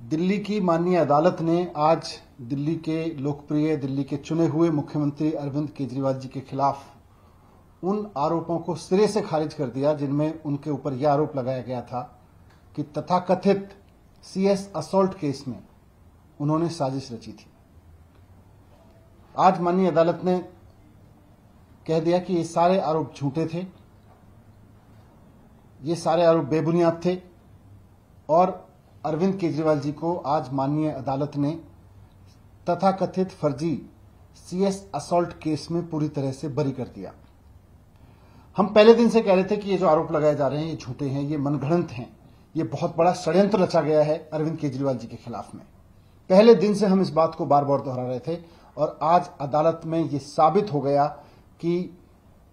दिल्ली की माननीय अदालत ने आज दिल्ली के लोकप्रिय, दिल्ली के चुने हुए मुख्यमंत्री अरविंद केजरीवाल जी के खिलाफ उन आरोपों को सिरे से खारिज कर दिया जिनमें उनके ऊपर यह आरोप लगाया गया था कि तथाकथित CS असॉल्ट केस में उन्होंने साजिश रची थी। आज माननीय अदालत ने कह दिया कि ये सारे आरोप झूठे थे, ये सारे आरोप बेबुनियाद थे और अरविंद केजरीवाल जी को आज माननीय अदालत ने तथाकथित फर्जी CS असॉल्ट केस में पूरी तरह से बरी कर दिया। हम पहले दिन से कह रहे थे कि ये जो आरोप लगाए जा रहे हैं ये झूठे हैं, ये मनगढ़ंत हैं, ये बहुत बड़ा षड्यंत्र रचा गया है अरविंद केजरीवाल जी के खिलाफ में। पहले दिन से हम इस बात को बार बार दोहरा रहे थे और आज अदालत में ये साबित हो गया कि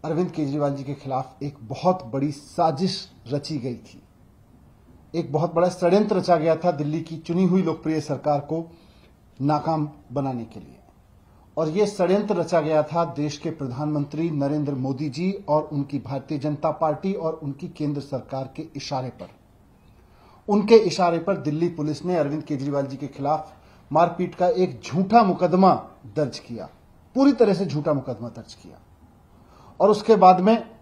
अरविंद केजरीवाल जी के खिलाफ एक बहुत बड़ी साजिश रची गई थी, एक बहुत बड़ा षड्यंत्र रचा गया था दिल्ली की चुनी हुई लोकप्रिय सरकार को नाकाम बनाने के लिए। और यह षड्यंत्र रचा गया था देश के प्रधानमंत्री नरेंद्र मोदी जी और उनकी भारतीय जनता पार्टी और उनकी केंद्र सरकार के इशारे पर। उनके इशारे पर दिल्ली पुलिस ने अरविंद केजरीवाल जी के खिलाफ मारपीट का एक झूठा मुकदमा दर्ज किया, पूरी तरह से झूठा मुकदमा दर्ज किया। और उसके बाद में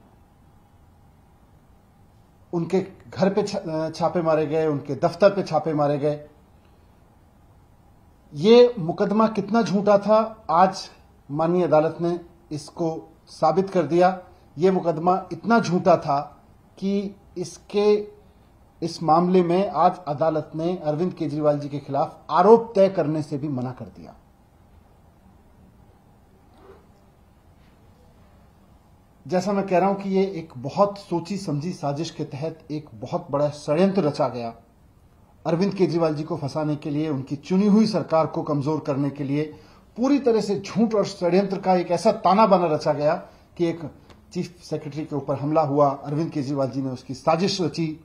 उनके घर पे छापे मारे गए, उनके दफ्तर पे छापे मारे गए। ये मुकदमा कितना झूठा था, आज माननीय अदालत ने इसको साबित कर दिया। ये मुकदमा इतना झूठा था कि इस मामले में आज अदालत ने अरविंद केजरीवाल जी के खिलाफ आरोप तय करने से भी मना कर दिया। जैसा मैं कह रहा हूं कि ये एक बहुत सोची समझी साजिश के तहत एक बहुत बड़ा षड्यंत्र रचा गया अरविंद केजरीवाल जी को फंसाने के लिए, उनकी चुनी हुई सरकार को कमजोर करने के लिए। पूरी तरह से झूठ और षड्यंत्र का एक ऐसा ताना बाना रचा गया कि एक चीफ सेक्रेटरी के ऊपर हमला हुआ, अरविंद केजरीवाल जी ने उसकी साजिश रची।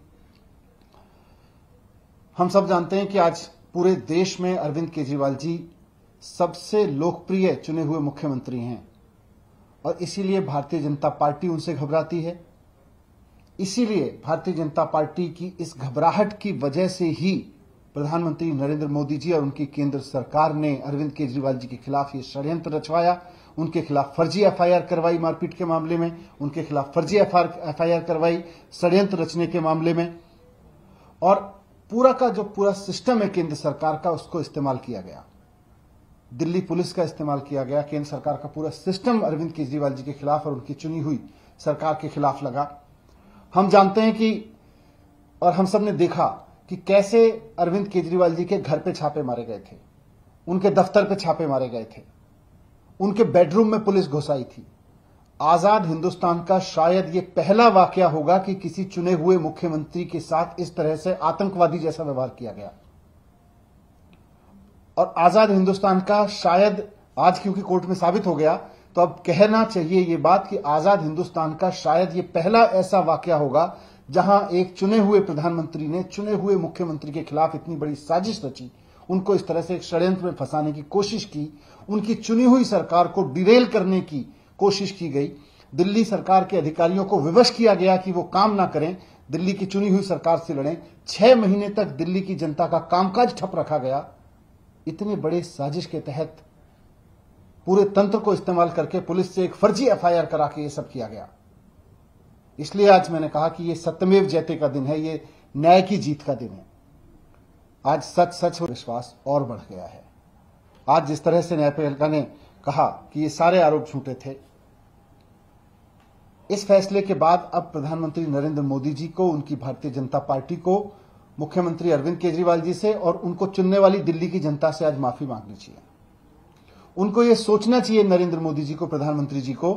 हम सब जानते हैं कि आज पूरे देश में अरविंद केजरीवाल जी सबसे लोकप्रिय चुने हुए मुख्यमंत्री हैं और इसीलिए भारतीय जनता पार्टी उनसे घबराती है। इसीलिए भारतीय जनता पार्टी की इस घबराहट की वजह से ही प्रधानमंत्री नरेंद्र मोदी जी और उनकी केंद्र सरकार ने अरविंद केजरीवाल जी के खिलाफ ये षड्यंत्र रचवाया, उनके खिलाफ फर्जी FIR करवाई मारपीट के मामले में, उनके खिलाफ फर्जी FIR करवाई षड्यंत्र रचने के मामले में। और पूरा का जो पूरा सिस्टम है केंद्र सरकार का, उसको इस्तेमाल किया गया, दिल्ली पुलिस का इस्तेमाल किया गया, केंद्र सरकार का पूरा सिस्टम अरविंद केजरीवाल जी के खिलाफ और उनकी चुनी हुई सरकार के खिलाफ लगा। हम जानते हैं कि और हम सब ने देखा कि कैसे अरविंद केजरीवाल जी के घर पे छापे मारे गए थे, उनके दफ्तर पे छापे मारे गए थे, उनके बेडरूम में पुलिस घुसाई थी। आजाद हिंदुस्तान का शायद ये पहला वाकया होगा कि किसी चुने हुए मुख्यमंत्री के साथ इस तरह से आतंकवादी जैसा व्यवहार किया गया। और आजाद हिंदुस्तान का शायद आज क्योंकि कोर्ट में साबित हो गया तो अब कहना चाहिए ये बात कि आजाद हिंदुस्तान का शायद ये पहला ऐसा वाकया होगा जहां एक चुने हुए प्रधानमंत्री ने चुने हुए मुख्यमंत्री के खिलाफ इतनी बड़ी साजिश रची, उनको इस तरह से एक षड्यंत्र में फंसाने की कोशिश की, उनकी चुनी हुई सरकार को डिरेल करने की कोशिश की गई। दिल्ली सरकार के अधिकारियों को विवश किया गया कि वो काम ना करें, दिल्ली की चुनी हुई सरकार से लड़ें। 6 महीने तक दिल्ली की जनता का कामकाज ठप रखा गया। इतने बड़े साजिश के तहत पूरे तंत्र को इस्तेमाल करके पुलिस से एक फर्जी FIR करा के ये सब किया गया। इसलिए आज मैंने कहा कि ये सत्यमेव जयते का दिन है, ये न्याय की जीत का दिन है। आज सच विश्वास और बढ़ गया है। आज जिस तरह से न्यायपालिका ने कहा कि ये सारे आरोप झूठे थे, इस फैसले के बाद अब प्रधानमंत्री नरेंद्र मोदी जी को, उनकी भारतीय जनता पार्टी को, मुख्यमंत्री अरविंद केजरीवाल जी से और उनको चुनने वाली दिल्ली की जनता से आज माफी मांगनी चाहिए। उनको यह सोचना चाहिए नरेंद्र मोदी जी को, प्रधानमंत्री जी को,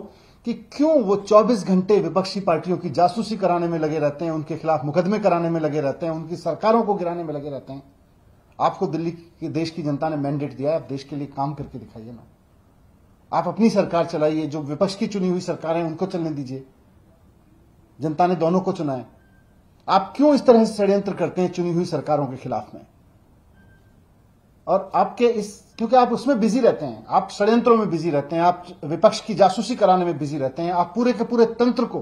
कि क्यों वो 24 घंटे विपक्षी पार्टियों की जासूसी कराने में लगे रहते हैं, उनके खिलाफ मुकदमे कराने में लगे रहते हैं, उनकी सरकारों को गिराने में लगे रहते हैं। आपको दिल्ली की देश की जनता ने मैंडेट दिया है, आप देश के लिए काम करके दिखाइए ना। आप अपनी सरकार चलाइए, जो विपक्ष की चुनी हुई सरकारें उनको चलने दीजिए। जनता ने दोनों को चुना है। आप क्यों इस तरह से षड्यंत्र करते हैं चुनी हुई सरकारों के खिलाफ में? और आपके क्योंकि आप उसमें बिजी रहते हैं, आप षड्यंत्रों में बिजी रहते हैं, आप विपक्ष की जासूसी कराने में बिजी रहते हैं, आप पूरे के पूरे तंत्र को,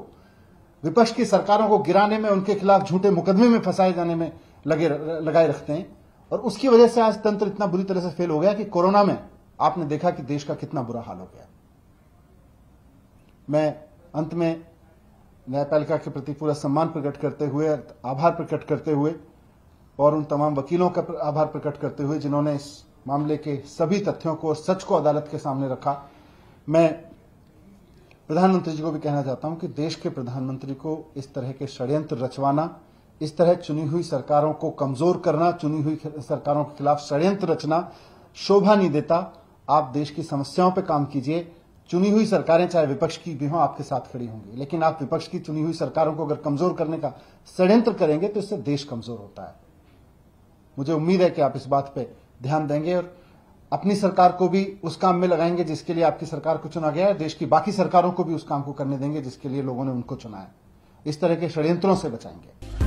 विपक्ष की सरकारों को गिराने में, उनके खिलाफ झूठे मुकदमे में फंसाए जाने में लगाए रखते हैं। और उसकी वजह से आज तंत्र इतना बुरी तरह से फेल हो गया कि कोरोना में आपने देखा कि देश का कितना बुरा हाल हो गया। मैं अंत में न्यायपालिका के प्रति पूरा सम्मान प्रकट करते हुए, आभार प्रकट करते हुए और उन तमाम वकीलों का आभार प्रकट करते हुए जिन्होंने इस मामले के सभी तथ्यों को और सच को अदालत के सामने रखा, मैं प्रधानमंत्री जी को भी कहना चाहता हूं कि देश के प्रधानमंत्री को इस तरह के षड्यंत्र रचवाना, इस तरह चुनी हुई सरकारों को कमजोर करना, चुनी हुई सरकारों के खिलाफ षड्यंत्र रचना शोभा नहीं देता। आप देश की समस्याओं पर काम कीजिए। चुनी हुई सरकारें चाहे विपक्ष की भी हों आपके साथ खड़ी होंगी, लेकिन आप विपक्ष की चुनी हुई सरकारों को अगर कमजोर करने का षड्यंत्र करेंगे तो इससे देश कमजोर होता है। मुझे उम्मीद है कि आप इस बात पे ध्यान देंगे और अपनी सरकार को भी उस काम में लगाएंगे जिसके लिए आपकी सरकार को चुना गया है, देश की बाकी सरकारों को भी उस काम को करने देंगे जिसके लिए लोगों ने उनको चुना है। इस तरह के षड्यंत्रों से बचाएंगे।